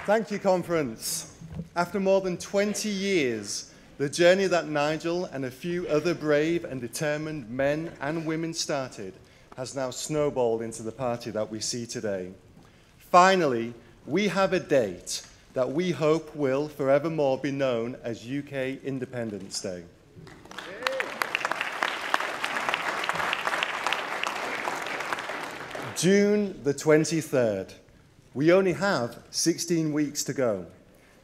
Thank you, conference. After more than 20 years, the journey that Nigel and a few other brave and determined men and women started has now snowballed into the party that we see today. Finally, we have a date that we hope will forevermore be known as UK Independence Day. June the 23rd. We only have 16 weeks to go.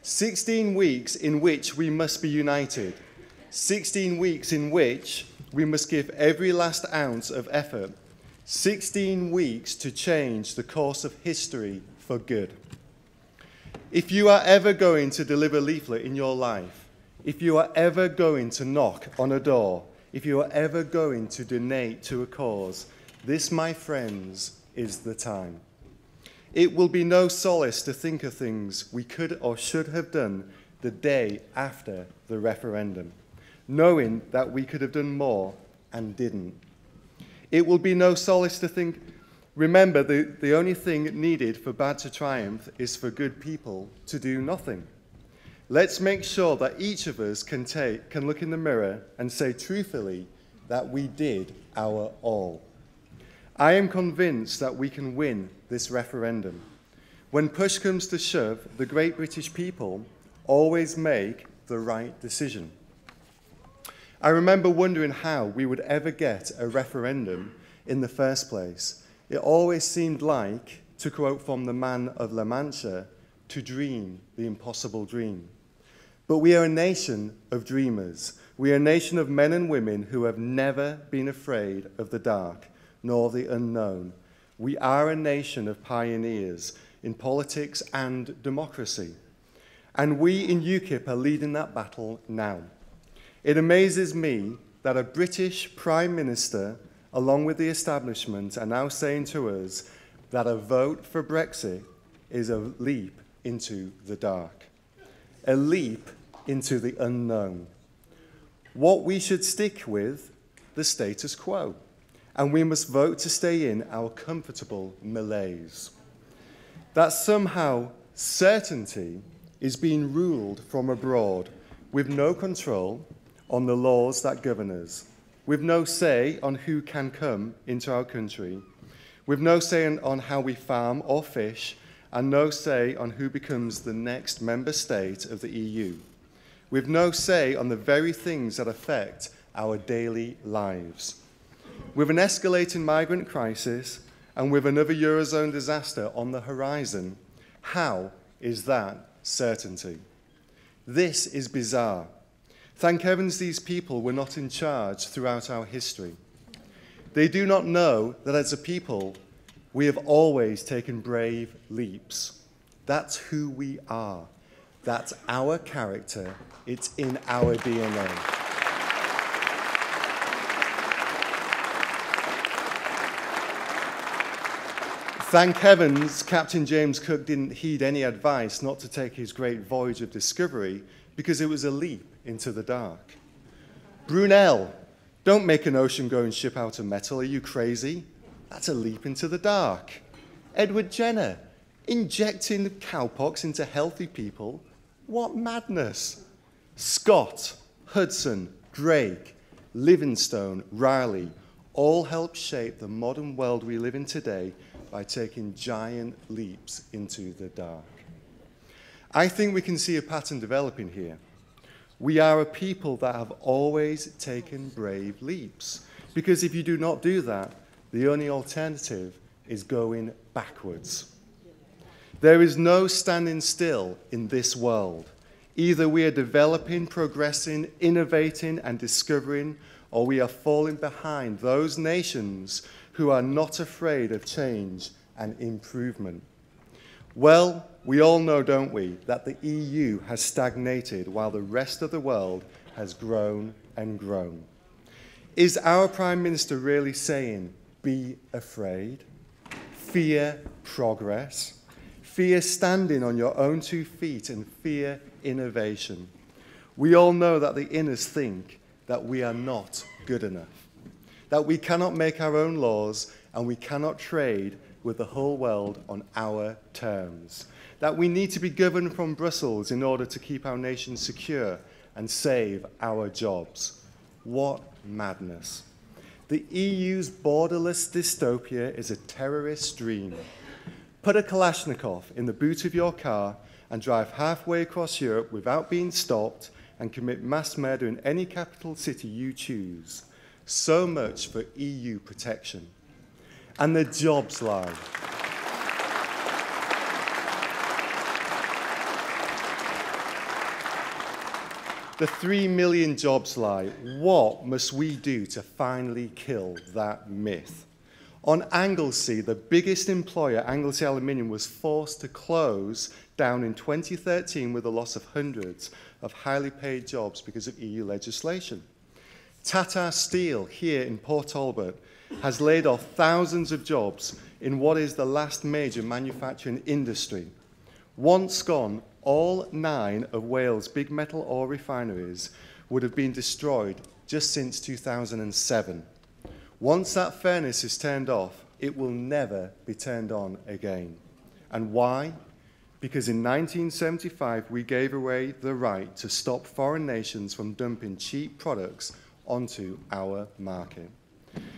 16 weeks in which we must be united. 16 weeks in which we must give every last ounce of effort. 16 weeks to change the course of history for good. If you are ever going to deliver a leaflet in your life, if you are ever going to knock on a door, if you are ever going to donate to a cause, this, my friends, is the time. It will be no solace to think of things we could or should have done the day after the referendum, knowing that we could have done more and didn't. It will be no solace to think, remember, the only thing needed for bad to triumph is for good people to do nothing. Let's make sure that each of us can look in the mirror and say truthfully that we did our all. I am convinced that we can win this referendum. When push comes to shove, the great British people always make the right decision. I remember wondering how we would ever get a referendum in the first place. It always seemed like, to quote from the man of La Mancha, to dream the impossible dream. But we are a nation of dreamers. We are a nation of men and women who have never been afraid of the dark nor the unknown. We are a nation of pioneers in politics and democracy. And we in UKIP are leading that battle now. It amazes me that a British Prime Minister, along with the establishment, are now saying to us that a vote for Brexit is a leap into the dark, a leap into the unknown. What we should stick with, the status quo. And we must vote to stay in our comfortable malaise. That somehow certainty is being ruled from abroad with no control on the laws that govern us, with no say on who can come into our country, with no say on how we farm or fish, and no say on who becomes the next member state of the EU, with no say on the very things that affect our daily lives. With an escalating migrant crisis and with another Eurozone disaster on the horizon, how is that certainty? This is bizarre. Thank heavens these people were not in charge throughout our history. They do not know that as a people, we have always taken brave leaps. That's who we are. That's our character. It's in our DNA. Thank heavens Captain James Cook didn't heed any advice not to take his great voyage of discovery because it was a leap into the dark. Brunel, don't make an ocean-going ship out of metal. Are you crazy? That's a leap into the dark. Edward Jenner, injecting cowpox into healthy people. What madness. Scott, Hudson, Drake, Livingstone, Raleigh all helped shape the modern world we live in today by taking giant leaps into the dark. I think we can see a pattern developing here. We are a people that have always taken brave leaps, because if you do not do that, the only alternative is going backwards. There is no standing still in this world. Either we are developing, progressing, innovating, and discovering, or we are falling behind those nations who are not afraid of change and improvement. Well, we all know, don't we, that the EU has stagnated while the rest of the world has grown and grown. Is our Prime Minister really saying, be afraid? Fear progress? Fear standing on your own 2 feet and fear innovation? We all know that the inners think that we are not good enough, that we cannot make our own laws and we cannot trade with the whole world on our terms, that we need to be governed from Brussels in order to keep our nation secure and save our jobs. What madness. The EU's borderless dystopia is a terrorist dream. Put a Kalashnikov in the boot of your car and drive halfway across Europe without being stopped and commit mass murder in any capital city you choose. So much for EU protection. And the jobs lie. The 3 million jobs lie. What must we do to finally kill that myth? On Anglesey, the biggest employer, Anglesey Aluminium, was forced to close down in 2013 with a loss of hundreds of highly paid jobs because of EU legislation. Tata Steel here in Port Talbot has laid off thousands of jobs in what is the last major manufacturing industry. Once gone, all 9 of Wales' big metal ore refineries would have been destroyed just since 2007. Once that furnace is turned off, it will never be turned on again. And why? Because in 1975, we gave away the right to stop foreign nations from dumping cheap products onto our market.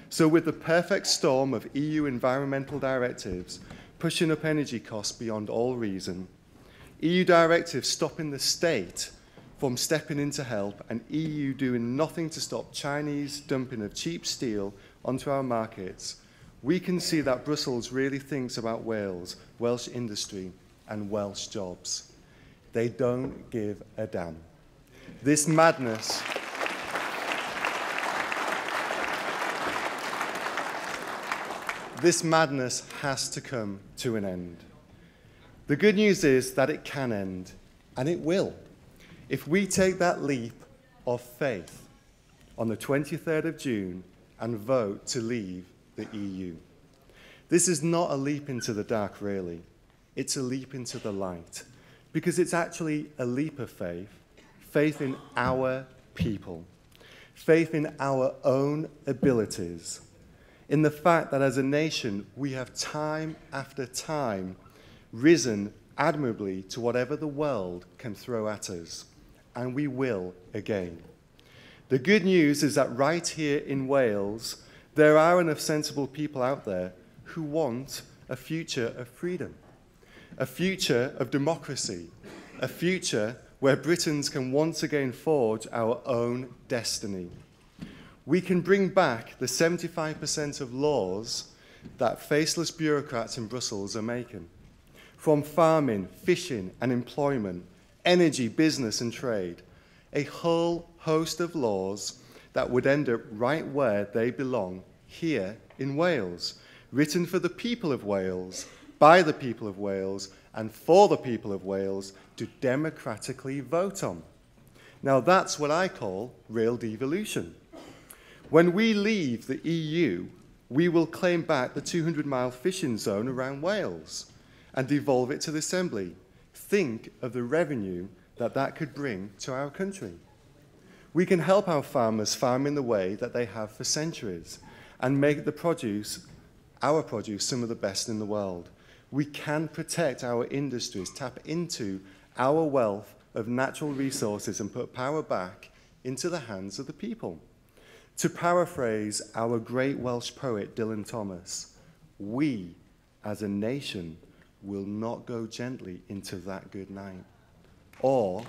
So with the perfect storm of EU environmental directives pushing up energy costs beyond all reason, EU directives stopping the state from stepping in to help, and EU doing nothing to stop Chinese dumping of cheap steel onto our markets, we can see that Brussels really thinks about Wales, Welsh industry, and Welsh jobs. They don't give a damn. This madness has to come to an end. The good news is that it can end, and it will, if we take that leap of faith on the 23rd of June and vote to leave the EU. This is not a leap into the dark, really. It's a leap into the light, because it's actually a leap of faith, faith in our people, faith in our own abilities, in the fact that as a nation, we have time after time risen admirably to whatever the world can throw at us, and we will again. The good news is that right here in Wales, there are enough sensible people out there who want a future of freedom, a future of democracy, a future where Britons can once again forge our own destiny. We can bring back the 75% of laws that faceless bureaucrats in Brussels are making. From farming, fishing and employment, energy, business and trade, a whole host of laws that would end up right where they belong, here in Wales, written for the people of Wales, by the people of Wales, and for the people of Wales to democratically vote on. Now that's what I call real devolution. When we leave the EU, we will claim back the 200-mile fishing zone around Wales and devolve it to the Assembly. Think of the revenue that could bring to our country. We can help our farmers farm in the way that they have for centuries and make our produce, some of the best in the world. We can protect our industries, tap into our wealth of natural resources and put power back into the hands of the people. To paraphrase our great Welsh poet Dylan Thomas, we as a nation will not go gently into that good night. Or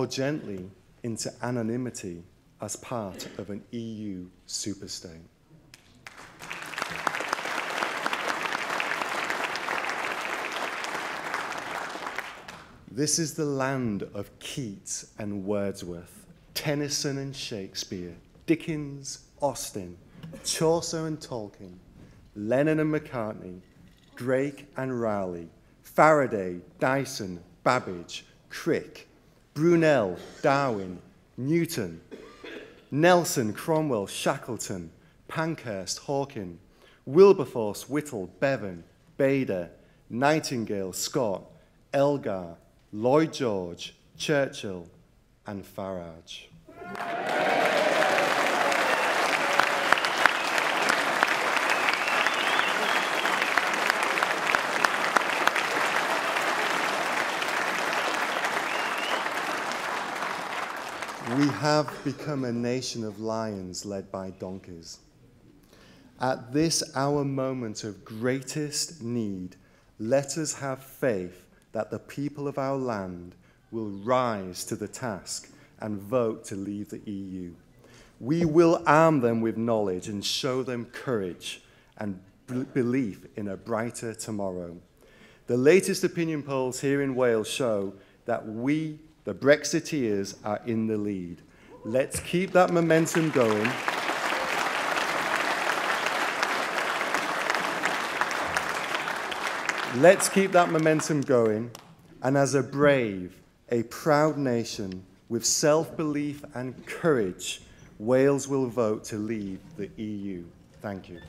gently into anonymity as part of an EU superstate. This is the land of Keats and Wordsworth, Tennyson and Shakespeare, Dickens, Austen, Chaucer and Tolkien, Lennon and McCartney, Drake and Rowley, Faraday, Dyson, Babbage, Crick, Brunel, Darwin, Newton, Nelson, Cromwell, Shackleton, Pankhurst, Hawking, Wilberforce, Whittle, Bevan, Bader, Nightingale, Scott, Elgar, Lloyd George, Churchill, and Farage. We have become a nation of lions led by donkeys. At this our moment of greatest need, let us have faith that the people of our land will rise to the task and vote to leave the EU. We will arm them with knowledge and show them courage and belief in a brighter tomorrow. The latest opinion polls here in Wales show that we, the Brexiteers, are in the lead. Let's keep that momentum going. Let's keep that momentum going, and as a brave, a proud nation with self-belief and courage, Wales will vote to leave the EU. Thank you.